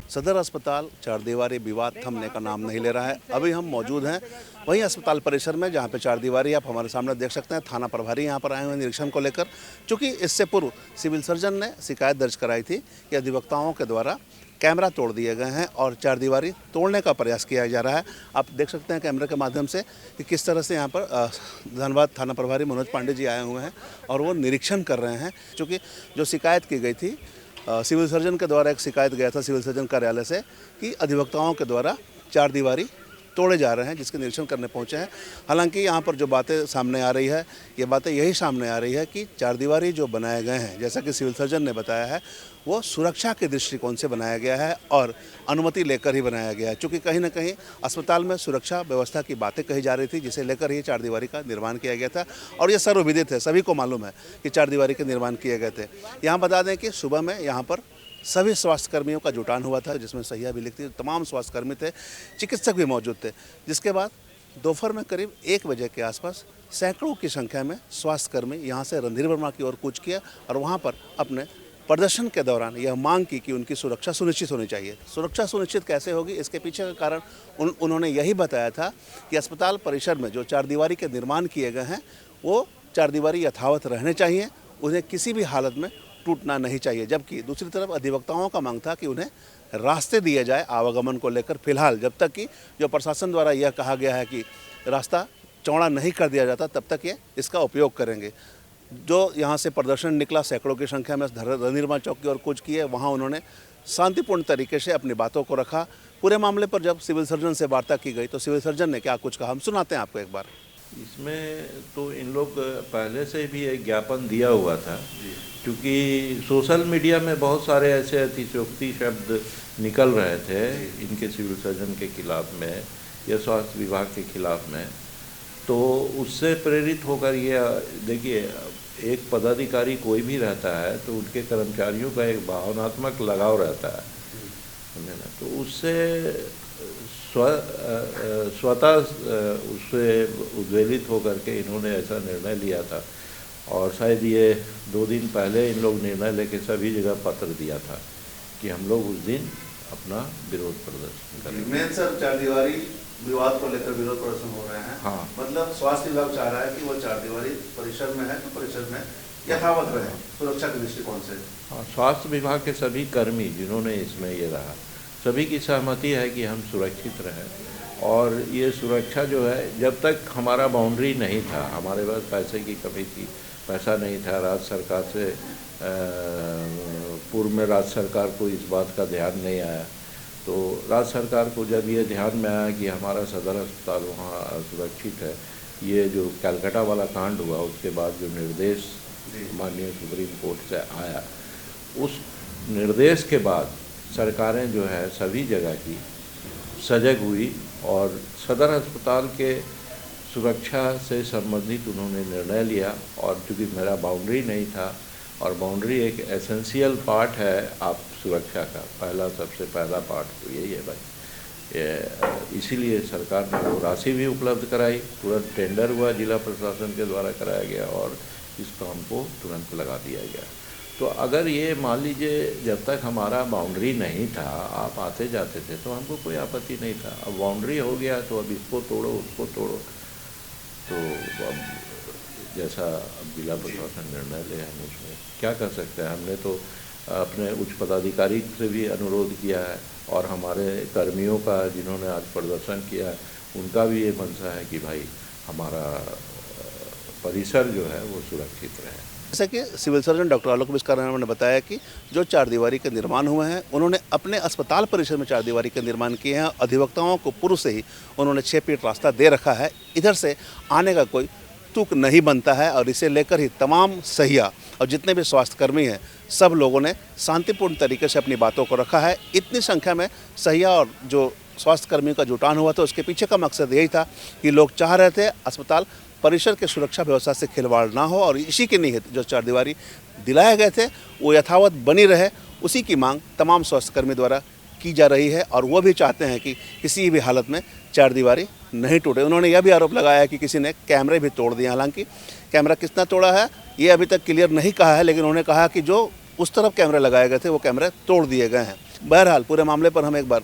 सदर अस्पताल चारदीवारी विवाद थमने का नाम नहीं ले रहा है। अभी हम मौजूद हैं वहीं अस्पताल परिसर में, जहां पे चारदीवारी आप हमारे सामने देख सकते हैं। थाना प्रभारी यहां पर आए हुए हैं निरीक्षण को लेकर, चूँकि इससे पूर्व सिविल सर्जन ने शिकायत दर्ज कराई थी कि अधिवक्ताओं के द्वारा कैमरा तोड़ दिए गए हैं और चारदीवारी तोड़ने का प्रयास किया जा रहा है। आप देख सकते हैं कैमरे के माध्यम से कि किस तरह से यहाँ पर धनबाद थाना प्रभारी मनोज पांडे जी आए हुए हैं और वो निरीक्षण कर रहे हैं। चूँकि जो शिकायत की गई थी, सिविल सर्जन के द्वारा एक शिकायत गया था सिविल सर्जन कार्यालय से कि अधिवक्ताओं के द्वारा चारदीवारी तोड़े जा रहे हैं, जिसके निरीक्षण करने पहुंचे हैं। हालांकि यहां पर जो बातें सामने आ रही है, ये बातें यही सामने आ रही है कि चारदीवारी जो बनाए गए हैं, जैसा कि सिविल सर्जन ने बताया है, वो सुरक्षा के दृष्टिकोण से बनाया गया है और अनुमति लेकर ही बनाया गया है। चूँकि कहीं ना कहीं अस्पताल में सुरक्षा व्यवस्था की बातें कही जा रही थी, जिसे लेकर ही चारदीवारी का निर्माण किया गया था और ये सर्वविदित है, सभी को मालूम है कि चारदीवारी के निर्माण किए गए थे। यहाँ बता दें कि सुबह में यहाँ पर सभी स्वास्थ्यकर्मियों का जुटान हुआ था, जिसमें सहिया भी लिखती, तमाम स्वास्थ्यकर्मी थे, चिकित्सक भी मौजूद थे। जिसके बाद दोपहर में करीब 1 बजे के आसपास सैकड़ों की संख्या में स्वास्थ्यकर्मी यहाँ से रणधीर वर्मा की ओर कूच किया और वहाँ पर अपने प्रदर्शन के दौरान यह मांग की कि उनकी सुरक्षा सुनिश्चित होनी चाहिए। सुरक्षा सुनिश्चित कैसे होगी, इसके पीछे का कारण उन्होंने यही बताया था कि अस्पताल परिसर में जो चारदीवारी के निर्माण किए गए हैं, वो चारदीवारी यथावत रहने चाहिए, उन्हें किसी भी हालत में टूटना नहीं चाहिए। जबकि दूसरी तरफ अधिवक्ताओं का मांग था कि उन्हें रास्ते दिए जाए आवागमन को लेकर, फिलहाल जब तक कि जो प्रशासन द्वारा यह कहा गया है कि रास्ता चौड़ा नहीं कर दिया जाता, तब तक ये इसका उपयोग करेंगे। जो यहाँ से प्रदर्शन निकला, सैकड़ों की संख्या में रणधीर वर्मा चौक की ओर कूच किए, वहाँ उन्होंने शांतिपूर्ण तरीके से अपनी बातों को रखा। पूरे मामले पर जब सिविल सर्जन से वार्ता की गई तो सिविल सर्जन ने क्या कुछ कहा, हम सुनाते हैं आपको एक बार। इसमें तो इन लोग पहले से भी एक ज्ञापन दिया हुआ था, क्योंकि सोशल मीडिया में बहुत सारे ऐसे अतिशयोक्ति शब्द निकल रहे थे इनके सिविल सर्जन के खिलाफ में या स्वास्थ्य विभाग के खिलाफ में। तो उससे प्रेरित होकर ये देखिए, एक पदाधिकारी कोई भी रहता है तो उनके कर्मचारियों का एक भावनात्मक लगाव रहता है, समझे ना। तो उससे स्वतः उससे उद्वेलित होकर के इन्होंने ऐसा निर्णय लिया था और शायद ये 2 दिन पहले इन लोग निर्णय लेके सभी जगह पत्र दिया था कि हम लोग उस दिन अपना विरोध प्रदर्शन करेंगे। मेन सर, चारदीवारी विवाद को लेकर विरोध प्रदर्शन हो रहे हैं। हाँ, मतलब स्वास्थ्य विभाग चाह रहा है कि वो चारदीवारी परिसर में है तो परिसर में यथावत रहे सुरक्षा के दृष्टिकोण से। हाँ, स्वास्थ्य विभाग के सभी कर्मी जिन्होंने इसमें ये रहा, सभी की सहमति है कि हम सुरक्षित रहें। और ये सुरक्षा जो है, जब तक हमारा बाउंड्री नहीं था, हमारे पास पैसे की कमी थी, पैसा नहीं था, राज्य सरकार से पूर्व में राज्य सरकार को इस बात का ध्यान नहीं आया। तो राज्य सरकार को जब ये ध्यान में आया कि हमारा सदर अस्पताल वहाँ सुरक्षित है, ये जो कलकत्ता वाला कांड हुआ, उसके बाद जो निर्देश माननीय सुप्रीम कोर्ट से आया, उस निर्देश के बाद सरकारें जो है सभी जगह की सजग हुई और सदर अस्पताल के सुरक्षा से संबंधित उन्होंने निर्णय लिया। और चूँकि मेरा बाउंड्री नहीं था, और बाउंड्री एक एसेंशियल पार्ट है आप सुरक्षा का, सबसे पहला पार्ट तो यही है भाई। इसीलिए सरकार ने वो राशि भी उपलब्ध कराई, तुरंत टेंडर हुआ, जिला प्रशासन के द्वारा कराया गया और इस काम को तुरंत लगा दिया गया। तो अगर ये मान लीजिए जब तक हमारा बाउंड्री नहीं था, आप आते जाते थे तो हमको कोई आपत्ति नहीं था। अब बाउंड्री हो गया तो अब इसको तोड़ो उसको तोड़ो, तो अब जैसा अब जिला प्रशासन निर्णय ले, हम उसमें क्या कर सकते हैं। हमने तो अपने उच्च पदाधिकारी से भी अनुरोध किया है और हमारे कर्मियों का जिन्होंने आज प्रदर्शन किया है उनका भी ये मंशा है कि भाई हमारा परिसर जो है वो सुरक्षित रहे। जैसा कि सिविल सर्जन डॉक्टर आलोक मिश्रा ने बताया कि जो चारदीवारी के निर्माण हुए हैं, उन्होंने अपने अस्पताल परिसर में चारदीवारी के निर्माण किए हैं। अधिवक्ताओं को पूर्व से ही उन्होंने 6 फीट रास्ता दे रखा है, इधर से आने का कोई तुक नहीं बनता है और इसे लेकर ही तमाम सहिया और जितने भी स्वास्थ्यकर्मी हैं, सब लोगों ने शांतिपूर्ण तरीके से अपनी बातों को रखा है। इतनी संख्या में सहिया और जो स्वास्थ्यकर्मियों का जुटान हुआ था, उसके पीछे का मकसद यही था कि लोग चाह रहे थे अस्पताल परिसर के सुरक्षा व्यवस्था से खिलवाड़ ना हो और इसी के निहित जो चारदीवारी दिलाए गए थे वो यथावत बनी रहे, उसी की मांग तमाम स्वास्थ्यकर्मी द्वारा की जा रही है और वो भी चाहते हैं कि किसी भी हालत में चारदीवारी नहीं टूटे। उन्होंने यह भी आरोप लगाया है कि किसी ने कैमरे भी तोड़ दिए। हालांकि कैमरा कितना तोड़ा है ये अभी तक क्लियर नहीं कहा है, लेकिन उन्होंने कहा कि जो उस तरफ कैमरे लगाए गए थे वो कैमरे तोड़ दिए गए हैं। बहरहाल पूरे मामले पर हम एक बार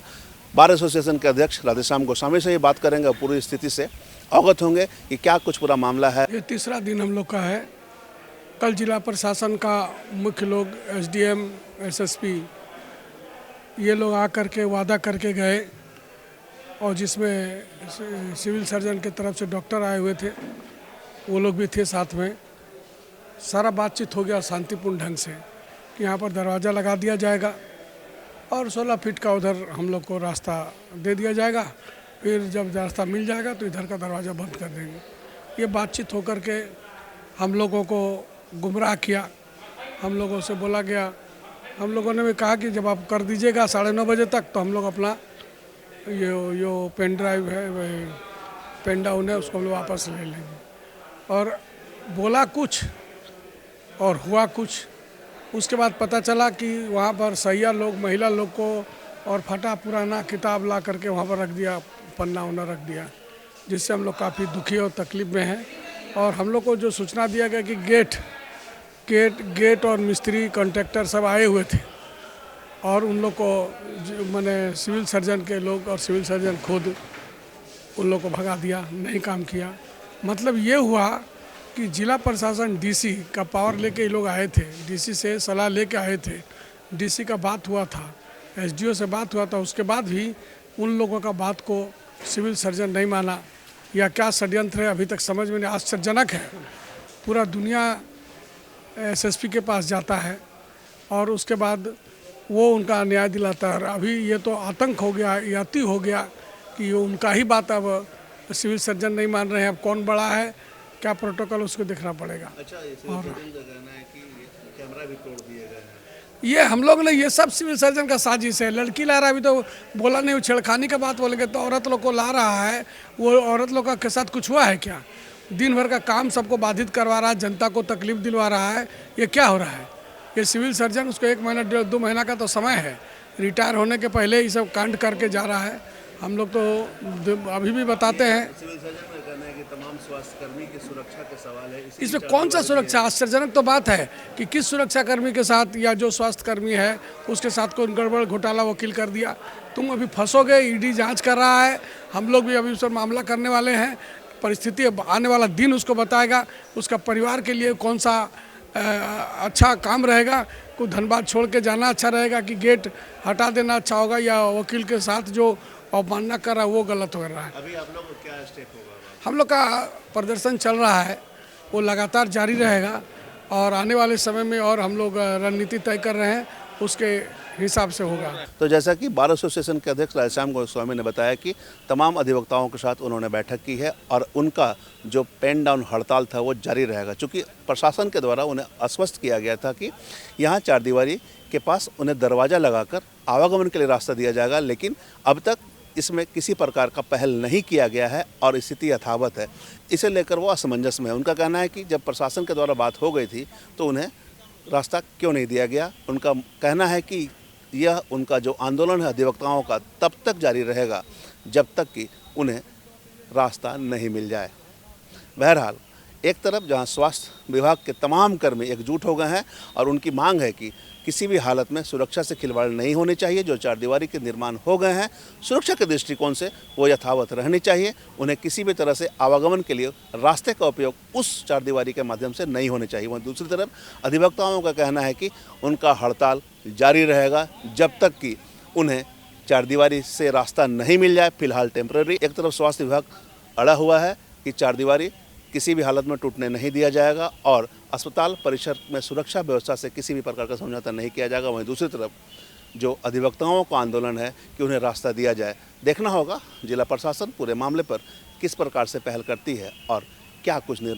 बार एसोसिएशन के अध्यक्ष राधेश्याम गोस्वामी से ये बात करेंगे और पूरी स्थिति से अवगत होंगे कि क्या कुछ पूरा मामला है। ये तीसरा दिन हम लोग का है। कल जिला प्रशासन का मुख्य लोग एसडीएम, एसएसपी ये लोग आकर के वादा करके गए, और जिसमें सिविल सर्जन के तरफ से डॉक्टर आए हुए थे, वो लोग भी थे साथ में। सारा बातचीत हो गया शांतिपूर्ण ढंग से कि यहाँ पर दरवाज़ा लगा दिया जाएगा और 16 फीट का उधर हम लोग को रास्ता दे दिया जाएगा। फिर जब रास्ता मिल जाएगा तो इधर का दरवाज़ा बंद कर देंगे। ये बातचीत होकर के हम लोगों को गुमराह किया। हम लोगों से बोला गया, हम लोगों ने भी कहा कि जब आप कर दीजिएगा 9:30 बजे तक तो हम लोग अपना यो पेन ड्राइव है, वही पेन डाउन है, उसको हम लोग वापस ले लेंगे। और बोला कुछ और हुआ कुछ। उसके बाद पता चला कि वहाँ पर सैया लोग, महिला लोग को और फटा पुराना किताब ला करके वहाँ पर रख दिया, पन्ना उन्ना रख दिया, जिससे हम लोग काफ़ी दुखी और तकलीफ में हैं। और हम लोग को जो सूचना दिया गया कि गेट और मिस्त्री कॉन्ट्रैक्टर सब आए हुए थे, और उन लोग को मैंने सिविल सर्जन के लोग और सिविल सर्जन खुद उन लोग को भगा दिया, नहीं काम किया। मतलब ये हुआ कि जिला प्रशासन डीसी का पावर लेके ये लोग आए थे, डीसी से सलाह लेके आए थे, डीसी का बात हुआ था, एसडीओ से बात हुआ था, उसके बाद भी उन लोगों का बात को सिविल सर्जन नहीं माना। या क्या षड्यंत्र है अभी तक समझ में नहीं। आश्चर्यजनक है, पूरा दुनिया एसएसपी के पास जाता है और उसके बाद वो उनका न्याय दिलाता है। अभी ये तो आतंक हो गया, याति हो गया कि उनका ही बात अब सिविल सर्जन नहीं मान रहे हैं। अब कौन बड़ा है, क्या प्रोटोकॉल, उसको देखना पड़ेगा। अच्छा, और कैमरा भी तोड़ दिए गए हैं। ये हम लोग ने, ये सब सिविल सर्जन का साजिश है। लड़की ला रहा है, अभी तो बोला नहीं, छेड़खानी का बात बोलेंगे तो औरत लोग को ला रहा है। वो औरत लोग के साथ कुछ हुआ है क्या? दिन भर का काम सबको बाधित करवा रहा है, जनता को तकलीफ दिलवा रहा है। ये क्या हो रहा है? ये सिविल सर्जन, उसको 1 महीना 2 महीना का तो समय है, रिटायर होने के पहले ये सब कांड करके जा रहा है। हम लोग तो अभी भी बताते हैं, सिविल सर्जन का कहना है कि तमाम स्वास्थ्यकर्मी की सुरक्षा के सवाल है। इसमें कौन सा सुरक्षा? आश्चर्यजनक तो बात है कि किस सुरक्षाकर्मी के साथ या जो स्वास्थ्यकर्मी है उसके साथ कोई गड़बड़ घोटाला वकील कर दिया। तुम अभी फंसोगे, ईडी जांच कर रहा है, हम लोग भी अभी उस पर मामला करने वाले हैं। परिस्थिति आने वाला दिन उसको बताएगा, उसका परिवार के लिए कौन सा अच्छा काम रहेगा। कोई धनबाद छोड़ के जाना अच्छा रहेगा कि गेट हटा देना अच्छा होगा, या वकील के साथ जो अवमानना कर रहा है वो गलत हो रहा है। अभी आप लोग क्या स्टेप होगा? हम लोग का प्रदर्शन चल रहा है, वो लगातार जारी रहेगा और आने वाले समय में और हम लोग रणनीति तय कर रहे हैं, उसके हिसाब से होगा। तो जैसा कि बार एसोसिएशन के अध्यक्ष राधेश्याम गोस्वामी ने बताया कि तमाम अधिवक्ताओं के साथ उन्होंने बैठक की है और उनका जो पेन डाउन हड़ताल था वो जारी रहेगा। चूँकि प्रशासन के द्वारा उन्हें आश्वस्त किया गया था कि यहाँ चारदीवारी के पास उन्हें दरवाज़ा लगाकर आवागमन के लिए रास्ता दिया जाएगा, लेकिन अब तक इसमें किसी प्रकार का पहल नहीं किया गया है और स्थिति यथावत है। इसे लेकर वो असमंजस में है। उनका कहना है कि जब प्रशासन के द्वारा बात हो गई थी तो उन्हें रास्ता क्यों नहीं दिया गया। उनका कहना है कि यह उनका जो आंदोलन है अधिवक्ताओं का तब तक जारी रहेगा जब तक कि उन्हें रास्ता नहीं मिल जाए। बहरहाल एक तरफ जहां स्वास्थ्य विभाग के तमाम कर्मी एकजुट हो गए हैं और उनकी मांग है कि किसी भी हालत में सुरक्षा से खिलवाड़ नहीं होनी चाहिए। जो चारदीवारी के निर्माण हो गए हैं सुरक्षा के दृष्टिकोण से वो यथावत रहनी चाहिए। उन्हें किसी भी तरह से आवागमन के लिए रास्ते का उपयोग उस चारदीवारी के माध्यम से नहीं होने चाहिए। वहीं दूसरी तरफ अधिवक्ताओं का कहना है कि उनका हड़ताल जारी रहेगा जब तक कि उन्हें चारदीवारी से रास्ता नहीं मिल जाए। फिलहाल टेम्पररी एक तरफ स्वास्थ्य विभाग अड़ा हुआ है कि चारदीवारी किसी भी हालत में टूटने नहीं दिया जाएगा और अस्पताल परिसर में सुरक्षा व्यवस्था से किसी भी प्रकार का समझौता नहीं किया जाएगा। वहीं दूसरी तरफ जो अधिवक्ताओं का आंदोलन है कि उन्हें रास्ता दिया जाए। देखना होगा जिला प्रशासन पूरे मामले पर किस प्रकार से पहल करती है और क्या कुछ